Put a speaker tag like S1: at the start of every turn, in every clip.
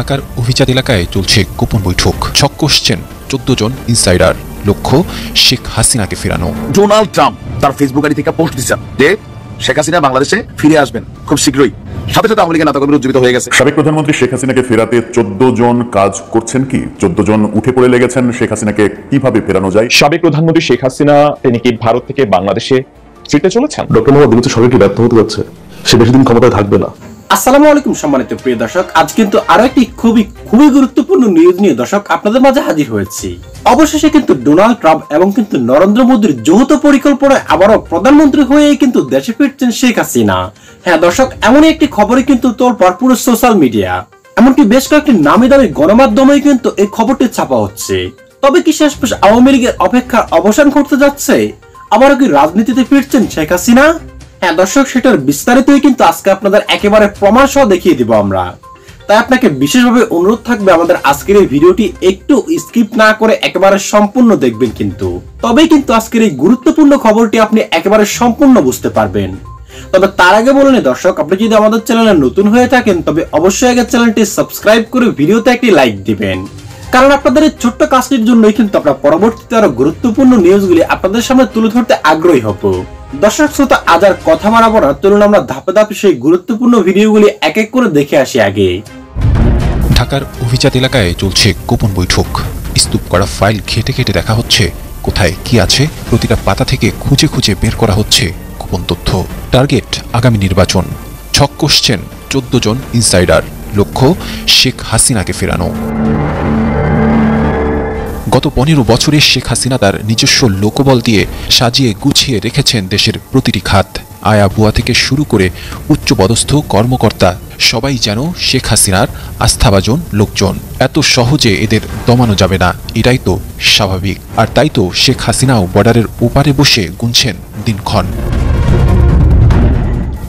S1: ঢাকার অভিজাত এলাকায় চলছে গোপন বৈঠক। ছক কষছেন 14 জন ইনসাইডার। লক্ষ্য শেখ হাসিনাকে ফেরানো।
S2: ডোনাল্ড ট্রাম্প তার ফেসবুক আইডি থেকে পোস্ট দিচ্ছেন যে শেখ হাসিনা বাংলাদেশে ফিরে আসবেন খুব শীঘ্রই। সাথে সাথে আওয়ামী লীগের নেতাকর্মীরা উজ্জীবিত হয়ে গেছে।
S3: সাবেক প্রধানমন্ত্রী শেখ হাসিনাকে ফেরাতে 14 জন কাজ করছেন কি? 14 জন উঠে পড়ে লেগেছেন শেখ হাসিনাকে কিভাবে ফেরানো যায়।
S4: সাবেক প্রধানমন্ত্রী শেখ হাসিনা তিনি কি ভারত থেকে বাংলাদেশে ফিরতে চলেছেন?
S5: ডক্টর মোহাম্মদ ইউনূস সরকারকে ব্যর্থ হতে যাচ্ছে, সে বেশি দিন ক্ষমতায় থাকবে না।
S6: আসসালামু আলাইকুম সম্মানিত প্রিয় দর্শক, আজ কিন্তু আরো একটি খুবই গুরুত্বপূর্ণ নিউজ নিয়ে দর্শক আপনাদের মাঝে হাজির হয়েছি। অবশেষে কিন্তু ডোনাল্ড ট্রাম্প এবং কিন্তু নরেন্দ্র মোদীর যৌথ পরিকল্পনায় আবারও প্রধানমন্ত্রী হয়ে কিন্তু দেশে ফিরছেন শেখ হাসিনা। হ্যাঁ দর্শক, এমনই একটি খবরে কিন্তু তোলপাড় পুরো সোশ্যাল মিডিয়া, এমনকি বেশ কয়েকটি নামি দামি গণমাধ্যমে কিন্তু এই খবরটি ছাপা হচ্ছে। তবে কি শেষমেশ আওয়ামী লীগের অপেক্ষার অবসান ঘটতে যাচ্ছে? আবারও কি রাজনীতিতে ফিরছেন শেখ হাসিনা? হ্যাঁ দর্শক, সেটার বিস্তারিতই কিন্তু আজকে আপনাদের একেবারে প্রমাণ সহ দেখিয়ে দিব আমরা। তাই আপনাকে বিশেষভাবে অনুরোধ থাকবে আমাদের আজকের এই ভিডিওটি একটু স্কিপ না করে একেবারে সম্পূর্ণ দেখবেন কিন্তু, তবেই কিন্তু আজকের এই গুরুত্বপূর্ণ খবরটি আপনি একেবারে সম্পূর্ণ বুঝতে পারবেন। তবে তার আগে বলে নিই দর্শক, আপনি যদি আমাদের চ্যানেলে নতুন হয়ে থাকেন তবে অবশ্যই আগে চ্যানেলটি সাবস্ক্রাইব করে ভিডিওতে একটি লাইক দিবেন, কারণ আপনাদের এই ছোট্ট কাজটির জন্যই কিন্তু আমরা পরবর্তীতে আরো গুরুত্বপূর্ণ নিউজগুলি আপনাদের সামনে তুলে ধরতে আগ্রহী হব। দর্শক শ্রোতা, আজ আর কথা বাড়াবো না, চলুন আমরা ধাপে ধাপে সেই গুরুত্বপূর্ণ ভিডিওগুলি এক এক করে দেখে আসি। আগে
S1: ঢাকার অভিজাত এলাকায় চলছে গোপন বৈঠক। স্তূপ করা ফাইল ঘেটে ঘেটে দেখা হচ্ছে কোথায় কি আছে। প্রতিটা পাতা থেকে খুঁজে খুঁজে বের করা হচ্ছে গোপন তথ্য। টার্গেট আগামী নির্বাচন। ছক কষছেন 14 জন ইনসাইডার। লক্ষ্য শেখ হাসিনাকে ফেরানো। গত 15 বছরে শেখ হাসিনা তার নিজস্ব লোকবল দিয়ে সাজিয়ে গুছিয়ে রেখেছেন দেশের প্রতিটি খাত। আয়া বুয়া থেকে শুরু করে উচ্চপদস্থ কর্মকর্তা সবাই যেন শেখ হাসিনার আস্থাভাজন লোকজন। এত সহজে এদের দমানো যাবে না, এটাই তো স্বাভাবিক। আর তাই তো শেখ হাসিনাও বর্ডারের ওপারে বসে গুনছেন দিনক্ষণ।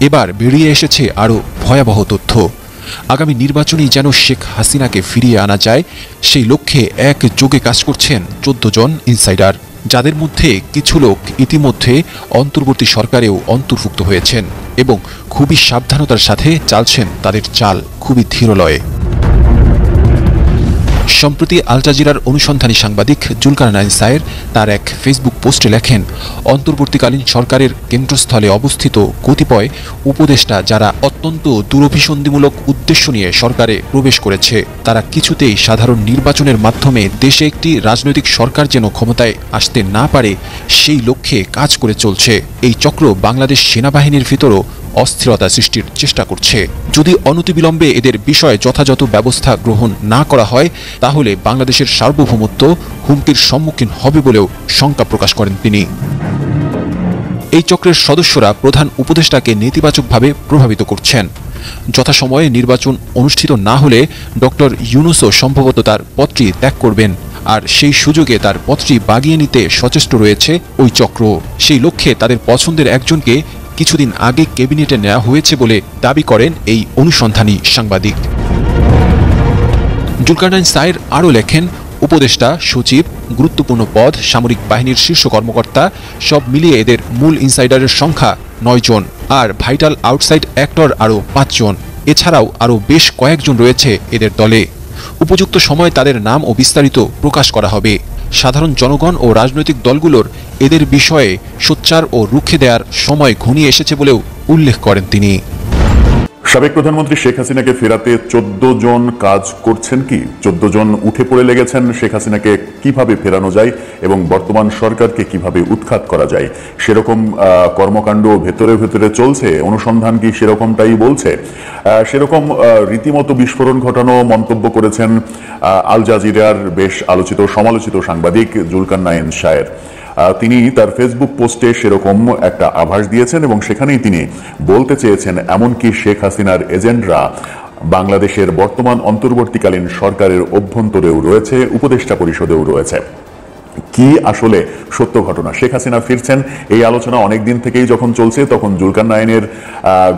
S1: এবার বেরিয়ে এসেছে আরও ভয়াবহ তথ্য। আগামী নির্বাচনেই যেন শেখ হাসিনাকে ফিরিয়ে আনা যায়, সেই লক্ষ্যে একযোগে কাজ করছেন 14 জন ইনসাইডার, যাদের মধ্যে কিছু লোক ইতিমধ্যে অন্তর্বর্তী সরকারেও অন্তর্ভুক্ত হয়েছেন এবং খুবই সাবধানতার সাথে চালছেন তাদের চাল, খুবই ধীরলয়ে। সম্প্রতি আল জাজিরার অনুসন্ধানী সাংবাদিক জুলকারনাইন সায়ের তার এক ফেসবুক পোস্টে লেখেন, অন্তর্বর্তীকালীন সরকারের কেন্দ্রস্থলে অবস্থিত কতিপয় উপদেষ্টা যারা অত্যন্ত দুরভিসন্ধিমূলক উদ্দেশ্য নিয়ে সরকারে প্রবেশ করেছে, তারা কিছুতেই সাধারণ নির্বাচনের মাধ্যমে দেশে একটি রাজনৈতিক সরকার যেন ক্ষমতায় আসতে না পারে সেই লক্ষ্যে কাজ করে চলছে। এই চক্র বাংলাদেশ সেনাবাহিনীর ভিতরও অস্থিরতা সৃষ্টির চেষ্টা করছে। যদি অনতিবিলম্বে এদের বিষয়ে যথাযথ ব্যবস্থা গ্রহণ না করা হয় তাহলে বাংলাদেশের সার্বভৌমত্ব হুমকির সম্মুখীন হবে বলেও শঙ্কা প্রকাশ করেন তিনি। এই চক্রের সদস্যরা প্রধান উপদেষ্টাকে নেতিবাচকভাবে প্রভাবিত করছেন। যথাসময়ে নির্বাচন অনুষ্ঠিত না হলে ডক্টর ইউনূসও সম্ভবত তার পদটি ত্যাগ করবেন, আর সেই সুযোগে তার পদটি বাগিয়ে নিতে সচেষ্ট রয়েছে ওই চক্র। সেই লক্ষ্যে তাদের পছন্দের একজনকে কিছুদিন আগে ক্যাবিনেটে নেওয়া হয়েছে বলে দাবি করেন এই অনুসন্ধানী সাংবাদিক। জুলকারনাইন সায়ের আরও লেখেন, উপদেষ্টা, সচিব, গুরুত্বপূর্ণ পদ, সামরিক বাহিনীর শীর্ষ কর্মকর্তা সব মিলিয়ে এদের মূল ইনসাইডারের সংখ্যা 9 জন, আর ভাইটাল আউটসাইড অ্যাক্টর আরও 5 জন। এছাড়াও আরও বেশ কয়েকজন রয়েছে এদের দলে। উপযুক্ত সময় তাদের নাম ও বিস্তারিত প্রকাশ করা হবে। সাধারণ জনগণ ও রাজনৈতিক দলগুলোর এদের বিষয়ে সোচ্চার ও রুখে দেওয়ার সময় ঘনিয়ে এসেছে বলেও উল্লেখ করেন তিনি।
S3: সাবেক প্রধানমন্ত্রী শেখ হাসিনাকে ফেরাতে 14 জন কাজ করছেন কি? 14 জন উঠে পড়ে লেগেছেন শেখ হাসিনাকে কিভাবে ফেরানো যায় এবং বর্তমান সরকারকে কিভাবে উৎখাত করা যায় সেরকম কর্মকাণ্ড ভেতরে ভেতরে চলছে। অনুসন্ধান কি সেরকমটাই বলছে? সেরকম রীতিমতো বিস্ফোরণ ঘটানো মন্তব্য করেছেন আল জাজিরার বেশ আলোচিত সমালোচিত সাংবাদিক জুলকারনাইন সায়ের। তিনি তার ফেসবুক পোস্টে সেরকম একটা আভাস দিয়েছেন এবং সেখানেই তিনি বলতে চেয়েছেন এমনকি শেখ হাসিনার এজেন্টরা বাংলাদেশের বর্তমান অন্তর্বর্তীকালীন সরকারের অভ্যন্তরেও রয়েছে, উপদেষ্টা পরিষদেও রয়েছে। কি আসলে সত্য ঘটনা। শেখ হাসিনা ফিরছেন, এই আলোচনা অনেক দিন থেকেই যখন চলছে, তখন জুলকারনাইনের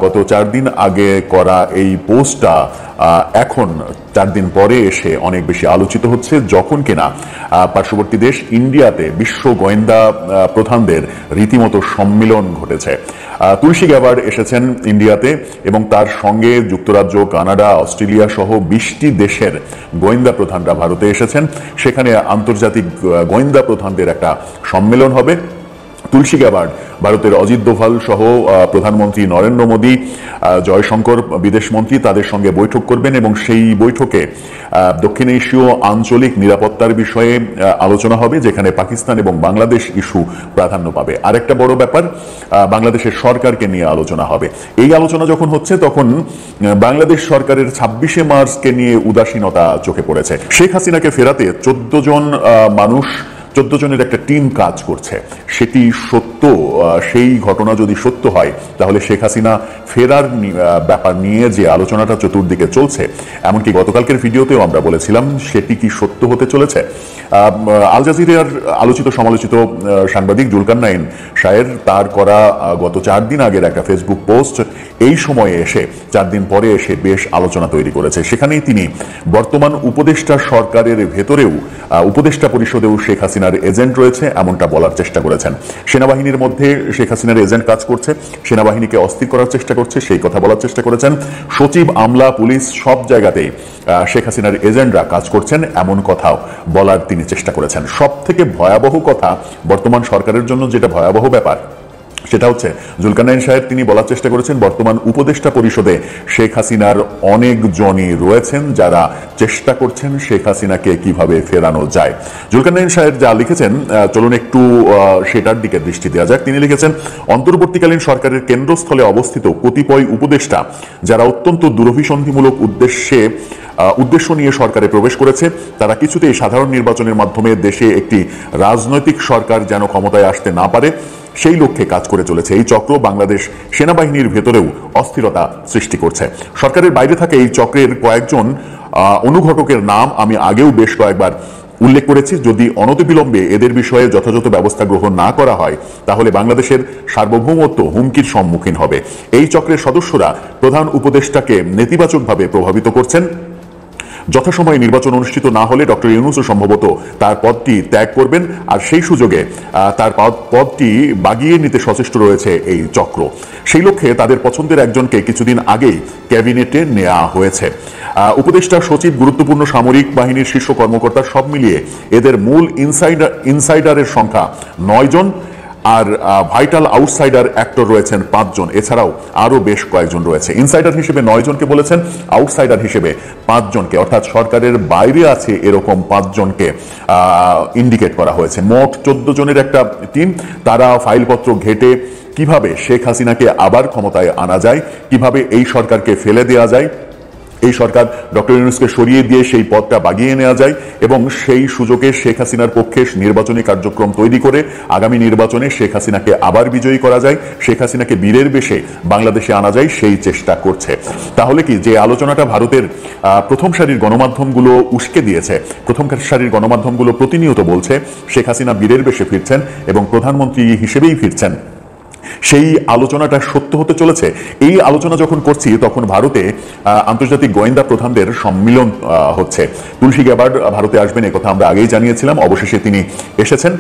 S3: গত 4 দিন আগে করা এই পোস্টটা এখন 4 দিন পরে এসে অনেক বেশি আলোচিত হচ্ছে, যখন কিনা পার্শ্ববর্তী দেশ ইন্ডিয়াতে বিশ্ব গোয়েন্দা প্রধানদের রীতিমতো সম্মিলন ঘটেছে। তুলসী গ্যাবার্ড এসেছেন ইন্ডিয়াতে এবং তার সঙ্গে যুক্তরাজ্য, কানাডা, অস্ট্রেলিয়া সহ 20টি দেশের গোয়েন্দা প্রধানরা ভারতে এসেছেন। সেখানে আন্তর্জাতিক গোয়েন্দা প্রধানদের একটা সম্মেলন হবে। তুলসী গ্যাবার্ড ভারতের অজিত দোভাল সহ প্রধানমন্ত্রী নরেন্দ্র মোদী, জয়শঙ্কর বিদেশমন্ত্রী তাদের সঙ্গে বৈঠক করবেন এবং সেই বৈঠকে দক্ষিণ এশীয় আঞ্চলিক নিরাপত্তার বিষয়ে আলোচনা হবে, যেখানে পাকিস্তান এবং বাংলাদেশ ইস্যু প্রাধান্য পাবে। আরেকটা বড় ব্যাপার, বাংলাদেশের সরকারকে নিয়ে আলোচনা হবে। এই আলোচনা যখন হচ্ছে তখন বাংলাদেশ সরকারের 26শে মার্চকে নিয়ে উদাসীনতা চোখে পড়েছে। শেখ হাসিনাকে ফেরাতে 14 জন মানুষ, 14 জনের একটা টিম কাজ করছে। সেটি সত্য, সেই ঘটনা যদি সত্য হয় তাহলে শেখ হাসিনা ফেরার ব্যাপার নিয়ে যে আলোচনাটা চতুর্দিকে চলছে, এমনকি গতকালকের ভিডিওতেও আমরা বলেছিলাম, সেটি কি সত্য হতে চলেছে? আল জাজিরার আলোচিত সমালোচিত সাংবাদিক জুলকারনাইন শাহের তার করা গত 4 দিন আগের একটা ফেসবুক পোস্ট এই সময়ে এসে, 4 দিন পরে এসে বেশ আলোচনা তৈরি করেছে। সেখানেই তিনি বর্তমান উপদেষ্টা সরকারের ভেতরেও, উপদেষ্টা পরিষদেও শেখ হাসিনার এজেন্ট রয়েছে এমনটা বলার চেষ্টা করেছেন। সেনাবাহিনীর মধ্যে শেখ হাসিনার এজেন্ট কাজ করছে, সেনাবাহিনীকে অস্থির করার চেষ্টা করছে, সেই কথা বলার চেষ্টা করেছেন। সচিব, আমলা, পুলিশ সব জায়গাতেই শেখ হাসিনার এজেন্টরা কাজ করছেন এমন কথাও বলার তিনি চেষ্টা করেছেন। সব থেকে ভয়াবহ কথা, বর্তমান সরকারের জন্য যেটা ভয়াবহ ব্যাপার, সেটা হচ্ছে জুলকারনাইন সাহেব তিনি বলার চেষ্টা করেছেন বর্তমান উপদেষ্টা পরিষদে শেখ হাসিনার অনেকজনই রয়েছেন যারা চেষ্টা করছেন শেখ হাসিনাকে কিভাবে ফেরানো যায়। জুলকারনাইন সাহেব যা লিখেছেন, চলুন একটু সেটার দিকে দৃষ্টি দেওয়া যাক। তিনি লিখেছেন, অন্তর্বর্তীকালীন সরকারের কেন্দ্রস্থলে অবস্থিত কতিপয় উপদেষ্টা যারা অত্যন্ত দুরভিসন্ধিমূলক উদ্দেশ্য নিয়ে সরকারে প্রবেশ করেছে, তারা কিছুতেই সাধারণ নির্বাচনের মাধ্যমে দেশে একটি রাজনৈতিক সরকার যেন ক্ষমতায় আসতে না পারে সেই লক্ষ্যে কাজ করে চলেছে। এই চক্র বাংলাদেশ সেনাবাহিনীর ভেতরেও অস্থিরতা সৃষ্টি করছে। সরকারের বাইরে থাকে এই চক্রের কয়েকজন অনুঘটকের নাম আমি আগেও বেশ কয়েকবার উল্লেখ করেছি। যদি অনতিবিলম্বে এদের বিষয়ে যথাযথ ব্যবস্থা গ্রহণ না করা হয় তাহলে বাংলাদেশের সার্বভৌমত্ব হুমকির সম্মুখীন হবে। এই চক্রের সদস্যরা প্রধান উপদেষ্টাকে নেতিবাচকভাবে প্রভাবিত করছেন। যথাসময়ে নির্বাচন অনুষ্ঠিত না হলে ডক্টর ইউনূসও সম্ভবত তার পদটি ত্যাগ করবেন, আর সেই সুযোগে তার পদটি বাগিয়ে নিতে সচেষ্ট রয়েছে এই চক্র। সেই লক্ষ্যে তাদের পছন্দের একজনকে কিছুদিন আগেই ক্যাবিনেটে নেওয়া হয়েছে। উপদেষ্টা, সচিব, গুরুত্বপূর্ণ সামরিক বাহিনীর শীর্ষ কর্মকর্তা সব মিলিয়ে এদের মূল ইনসাইডারের সংখ্যা 9 জন, আর ভাইটাল আউটসাইডার অ্যাক্টর রয়েছেন 5 জন। এছাড়াও আরো বেশ কয়েকজন রয়েছে। ইনসাইডার হিসেবে 9 জনকে বলেছেন, আউটসাইডার হিসেবে 5 জনকে, অর্থাৎ সরকারের বাইরে আছে এরকম 5 জনকে ইন্ডিকেট করা হয়েছে। মোট 14 জনের একটা টিম। তারা ফাইলপত্র ঘেটে কিভাবে শেখ হাসিনাকে আবার ক্ষমতায় আনা যায়, কিভাবে এই সরকারকে ফেলে দেওয়া যায়, এই সরকার ডক্টর ইউনূসকে সরিয়ে দিয়ে সেই পদটা বাগিয়ে নেওয়া যায় এবং সেই সুযোগে শেখ হাসিনার পক্ষে নির্বাচনী কার্যক্রম তৈরি করে আগামী নির্বাচনে শেখ হাসিনাকে আবার বিজয়ী করা যায়, শেখ হাসিনাকে বীরের বেশে বাংলাদেশে আনা যায়, সেই চেষ্টা করছে। তাহলে কি যে আলোচনাটা ভারতের প্রথম সারির গণমাধ্যমগুলো উস্কে দিয়েছে, প্রথম সারির গণমাধ্যমগুলো প্রতিনিয়ত বলছে শেখ হাসিনা বীরের বেশে ফিরছেন এবং প্রধানমন্ত্রী হিসেবেই ফিরছেন, সেই আলোচনাটা সত্য হতে চলেছে? এই আলোচনা যখন করছি তখন ভারতে আন্তর্জাতিক গোয়েন্দা প্রধানদের সম্মিলন হচ্ছে। তুলসী গ্যাবার্ড ভারতে আসবেন একথা আমরা আগেই জানিয়েছিলাম, অবশেষে তিনি এসেছেন।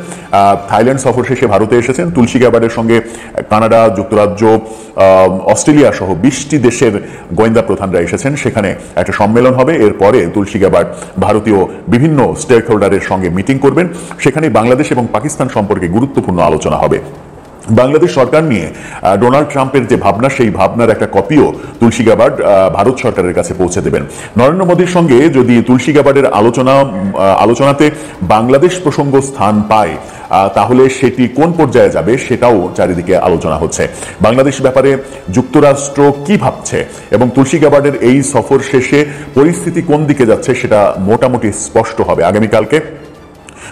S3: থাইল্যান্ড সফর শেষে ভারতে এসেছেন। তুলসী গ্যাবার্ডের সঙ্গে কানাডা, যুক্তরাজ্য, অস্ট্রেলিয়া সহ 20টি দেশের গোয়েন্দা প্রধানরা এসেছেন। সেখানে একটা সম্মেলন হবে। এরপরে তুলসী গ্যাবার্ড ভারতীয় বিভিন্ন স্টেক হোল্ডারের সঙ্গে মিটিং করবেন। সেখানে বাংলাদেশ এবং পাকিস্তান সম্পর্কে গুরুত্বপূর্ণ আলোচনা হবে। বাংলাদেশ সরকার নিয়ে ডোনাল্ড ট্রাম্পের যে ভাবনা, সেই ভাবনার একটা কপিও তুলসী গ্যাবার্ড ভারত সরকারের কাছে পৌঁছে দেবেন। নরেন্দ্র মোদীর সঙ্গে যদি তুলসী গ্যাবার্ডের আলোচনাতে বাংলাদেশ প্রসঙ্গ স্থান পায় তাহলে সেটি কোন পর্যায়ে যাবে সেটাও চারিদিকে আলোচনা হচ্ছে। বাংলাদেশ ব্যাপারে যুক্তরাষ্ট্র কি ভাবছে এবং তুলসী গ্যাবার্ডের এই সফর শেষে পরিস্থিতি কোন দিকে যাচ্ছে সেটা মোটামুটি স্পষ্ট হবে। আগামীকালকে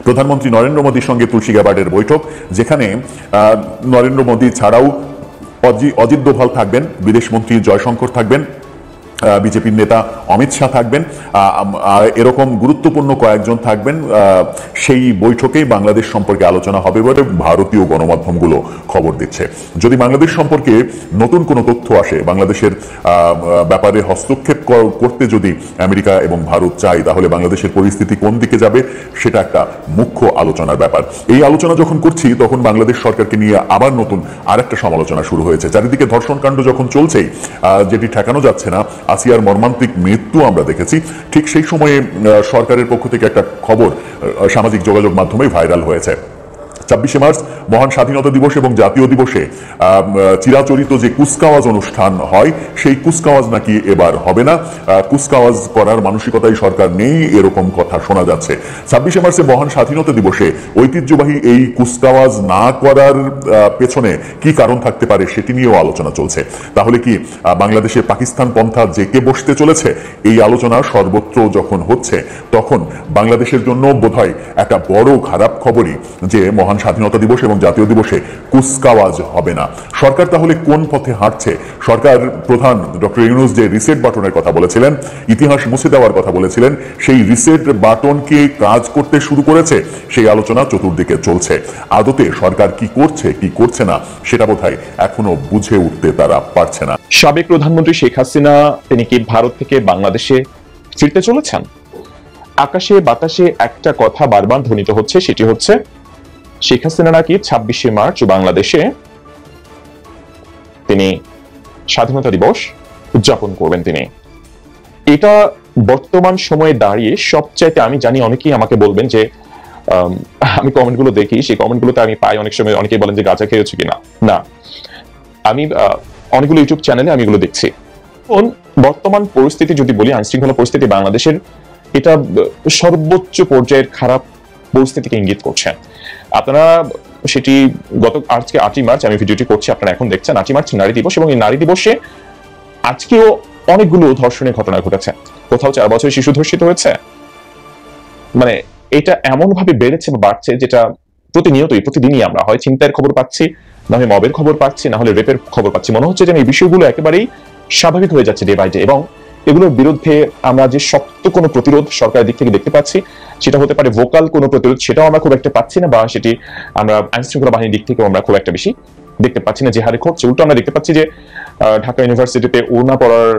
S3: প্রধানমন্ত্রী নরেন্দ্র মোদীর সঙ্গে তুলসী গ্যাবার্ডের বৈঠক, যেখানে নরেন্দ্র মোদী ছাড়াও অজিত দোভাল থাকবেন, বিদেশমন্ত্রী জয়শঙ্কর থাকবেন, বিজেপির নেতা অমিত শাহ থাকবেন, এরকম গুরুত্বপূর্ণ কয়েকজন থাকবেন। সেই বৈঠকেই বাংলাদেশ সম্পর্কে আলোচনা হবে বলে ভারতীয় গণমাধ্যমগুলো খবর দিচ্ছে। যদি বাংলাদেশ সম্পর্কে নতুন কোনো তথ্য আসে, বাংলাদেশের ব্যাপারে হস্তক্ষেপ করতে যদি আমেরিকা এবং ভারত চায়, তাহলে বাংলাদেশের পরিস্থিতি কোন দিকে যাবে সেটা একটা মুখ্য আলোচনার ব্যাপার। এই আলোচনা যখন করছি তখন বাংলাদেশ সরকারকে নিয়ে আবার নতুন আরেকটা সমালোচনা শুরু হয়েছে। চারিদিকে ধর্ষণ কাণ্ড যখন চলছেই, যেটি ঠেকানো যাচ্ছে না, আসিয়ার মর্মান্তিক মৃত্যু আমরা দেখেছি, ঠিক সেই সময়ে সরকারের পক্ষ থেকে একটা খবর সামাজিক যোগাযোগ মাধ্যমে ভাইরাল হয়েছে। 26শে মার্চ মহান স্বাধীনতা দিবস এবং জাতীয় দিবসে চিরাচরিত যে কুচকাওয়াজ অনুষ্ঠান হয়, সেই কুচকাওয়াজ নাকি এবার হবে না। কুচকাওয়াজ করার মানসিকতাই সরকার নেই, এরকম কথা শোনা যাচ্ছে। 26শে মার্চে মহান স্বাধীনতা দিবসে ঐতিহ্যবাহী এই কুচকাওয়াজ না করার পেছনে কি কারণ থাকতে পারে সেটি নিয়েও আলোচনা চলছে। তাহলে কি বাংলাদেশে পাকিস্তান পন্থা জেকে বসতে চলেছে? এই আলোচনা সর্বত্র যখন হচ্ছে, তখন বাংলাদেশের জন্য বোধহয় একটা বড় খারাপ খবরই যে মহান স্বাধীনতা দিবস এবং জাতীয় দিবসে কুচকাওয়াজ হবে না। সরকার তাহলে কোন পথে হাঁটছে? সরকার প্রধান ডক্টর ইউনূস যে রিসেট বাটনের কথা বলেছিলেন, ইতিহাস মুছে দেওয়ার কথা বলেছিলেন, সেই রিসেট বাটনকে কাজ করতে শুরু করেছে। সেই আলোচনা চতুর্দিকে চলছে। আদতে সরকার কি করছে কি করছে না সেটা বোধহয় এখনো বুঝে উঠতে তারা পারছে না।
S4: সাবেক প্রধানমন্ত্রী শেখ হাসিনা তিনি কি ভারত থেকে বাংলাদেশে ফিরতে চলেছেন? আকাশে বাতাসে একটা কথা বারবার ধ্বনিত হচ্ছে, সেটি হচ্ছে শেখ হাসিনা নাকি 26শে মার্চ বাংলাদেশে তিনি স্বাধীনতা দিবস উদযাপন করবেন। তিনি এটা বর্তমান সময়ে দাঁড়িয়ে সবচাইতে, আমি জানি অনেকেই আমাকে বলবেন যে আমি কমেন্টগুলো দেখি, সেই কমেন্টগুলোতে আমি পাই অনেক সময় অনেকেই বলেন যে গাঁজা খেয়েছে কিনা। না, আমি অনেকগুলো ইউটিউব চ্যানেলে আমি এগুলো দেখছি। বর্তমান পরিস্থিতি যদি বলি, আইন শৃঙ্খলা পরিস্থিতি বাংলাদেশের এটা সর্বোচ্চ পর্যায়ের খারাপ পরিস্থিতিকে ইঙ্গিত করছে। আপনারা সেটি আজকে 8ই মার্চ আমি ভিডিওটি করছি, আপনারা এখন দেখছেন 8ই মার্চ নারী দিবস, এবং এই নারী দিবসে আজকেও অনেকগুলো ধর্ষণের ঘটনা ঘটেছে। কোথাও 4 বছরের শিশু ধর্ষিত হয়েছে। মানে এটা এমন ভাবে বেড়েছে বা বাড়ছে যেটা প্রতিনিয়তই প্রতিদিনই আমরা হয় ছিনতাইয়ের খবর পাচ্ছি, না হয় মবের খবর পাচ্ছি, না হলে রেপের খবর পাচ্ছি। মনে হচ্ছে যেন এই বিষয়গুলো একেবারেই স্বাভাবিক হয়ে যাচ্ছে ডে বাই ডে, এবং এগুলোর বিরুদ্ধে আমরা যে শক্ত কোনো প্রতিরোধ সরকারের দিক থেকে দেখতে পাচ্ছি, সেটা হতে পারে ভোকাল কোনো প্রতিরোধ, সেটাও আমরা খুব একটা পাচ্ছি না, বা সেটি আমরা আইন শৃঙ্খলা বাহিনীর দিক থেকেও আমরা খুব একটা বেশি দেখতে পাচ্ছি না যে হারে ঘটছে। উল্টো আমরা দেখতে পাচ্ছি যে ঢাকা ইউনিভার্সিটিতে ওড়না পরার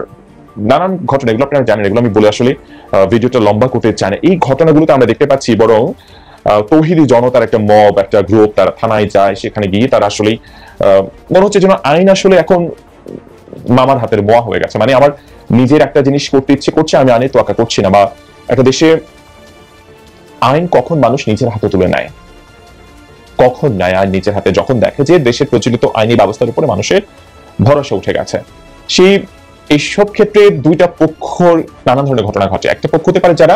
S4: নানান ঘটনা, এগুলো আপনারা জানেন, এগুলো আমি বলে আসলে ভিডিওটা লম্বা করতে চাই না। এই ঘটনাগুলোতে আমরা দেখতে পাচ্ছি বরং তৌহিদি জনতার একটা মব, একটা গ্রুপ, তারা থানায় যায়, সেখানে গিয়ে তারা আসলেই মনে হচ্ছে যেন আইন আসলে এখন মামার হাতের মোয়া হয়ে গেছে। মানে আমার নিজের একটা জিনিস করতে ইচ্ছে করছে, আমি আইনের তোয়াক্কা করছি না। বা একটা দেশে আইন কখন মানুষ নিজের হাতে তুলে নেয়, কখন নেয় আইন নিজের হাতে? যখন দেখে যে দেশের প্রচলিত আইনি ব্যবস্থার উপরে মানুষের ভরসা উঠে গেছে। সেই এইসব ক্ষেত্রে দুইটা পক্ষর নানান ধরনের ঘটনা ঘটে। একটা পক্ষ হতে পারে যারা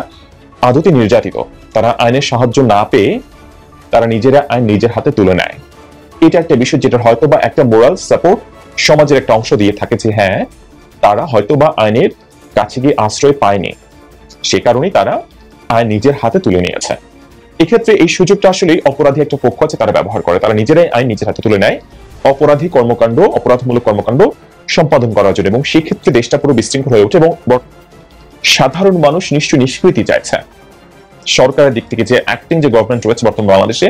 S4: আদতে নির্যাতিত, তারা আইনের সাহায্য না পেয়ে তারা নিজেরা আইন নিজের হাতে তুলে নেয়। এটা একটা বিষয় যেটা হয়তো বা একটা মোরাল সাপোর্ট সমাজের একটা অংশ দিয়ে থাকে যে হ্যাঁ, তারা হয়তো বা আইনের কাছে গিয়ে আশ্রয় পায়নি, সে কারণেই তারা আইন নিজের হাতে তুলে নিয়েছে। এক্ষেত্রে এই সুযোগটা আসলে অপরাধী একটা পক্ষ আছে তারা ব্যবহার করে, তারা নিজেরাই আইন নিজের হাতে তুলে নেয় অপরাধী কর্মকাণ্ড, অপরাধমূলক কর্মকাণ্ড সম্পাদন করার জন্য, এবং সেই ক্ষেত্রে দেশটা পুরো বিশৃঙ্খল হয়ে ওঠে। এবং সাধারণ মানুষ নিশ্চয়ই নিষ্কৃতি চাইছে সরকারের দিক থেকে, যে অ্যাক্টিং যে গভর্নমেন্ট রয়েছে বর্তমান বাংলাদেশে,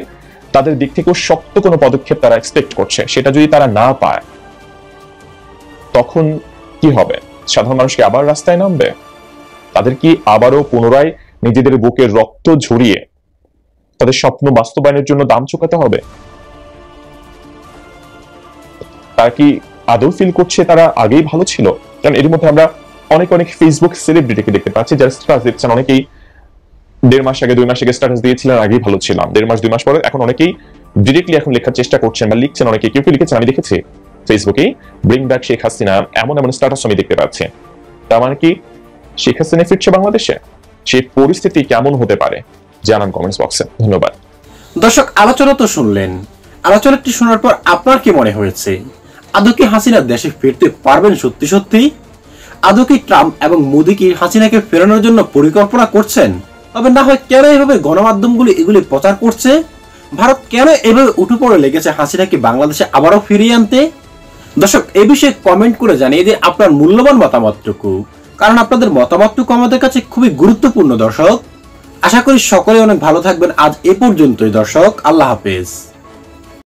S4: তাদের দিক থেকেও শক্ত কোনো পদক্ষেপ তারা এক্সপেক্ট করছে। সেটা যদি তারা না পায় তখন কি হবে? সাধারণ মানুষকে আবার রাস্তায় নামবে? তাদের কি আবারও পুনরায় নিজেদের বুকের রক্ত ঝরিয়ে তাদের স্বপ্ন বাস্তবায়নের জন্য দাম চুকাতে হবে? তারা কি আদৌ ফিল করছে তারা আগেই ভালো ছিল? কারণ এর মধ্যে আমরা অনেক ফেসবুক সেলিব্রিটিকে দেখতে পাচ্ছি যারা স্ট্যাটাস দিচ্ছেন। অনেকেই 1.5 মাস আগে 2 মাস আগে স্ট্যাটাস দিয়েছিলেন আগেই ভালো ছিলাম, 1.5 মাস 2 মাস পরে এখন অনেকেই ডিরেক্টলি এখন লেখার চেষ্টা করছেন বা লিখছেন। অনেকে কেউ লিখেছেন, আমি দেখেছি ফেসবুকে, ব্রিং ব্যাক শেখ হাসিনা, এমন স্ট্যাটাস আমি দেখতে পাচ্ছি। তার মানে কি শেখ হাসিনা ফিরছে বাংলাদেশে? সেই পরিস্থিতি কেমন হতে পারে জানান কমেন্টস বক্সে। ধন্যবাদ।
S6: দর্শক, আলোচনা তো শুনলেন। আলোচনাটি শোনার পর আপনার কি মনে হয়েছে? আদৌ কি হাসিনা দেশে ফিরতে পারবেন সত্যি সত্যি? আদৌ কি ট্রাম্প এবং মোদি কি হাসিনাকে ফেরানোর জন্য পরিকল্পনা করছেন? তবে না হয় কেন এভাবে গণমাধ্যমগুলি এগুলি প্রচার করছে? ভারত কেন এভাবে উঠে পড়ে লেগেছে হাসিনাকে বাংলাদেশে আবারও ফিরিয়ে আনতে? দর্শক, এই বিষয়ে কমেন্ট করে জানিয়ে দিন আপনার মূল্যবান মতামতটুকু। কারণ আপনাদের মতামতটুকু আমাদের কাছে খুবই গুরুত্বপূর্ণ দর্শক। আশা করি সকলে অনেক ভালো থাকবেন। আজ এ পর্যন্তই দর্শক, আল্লাহ হাফেজ।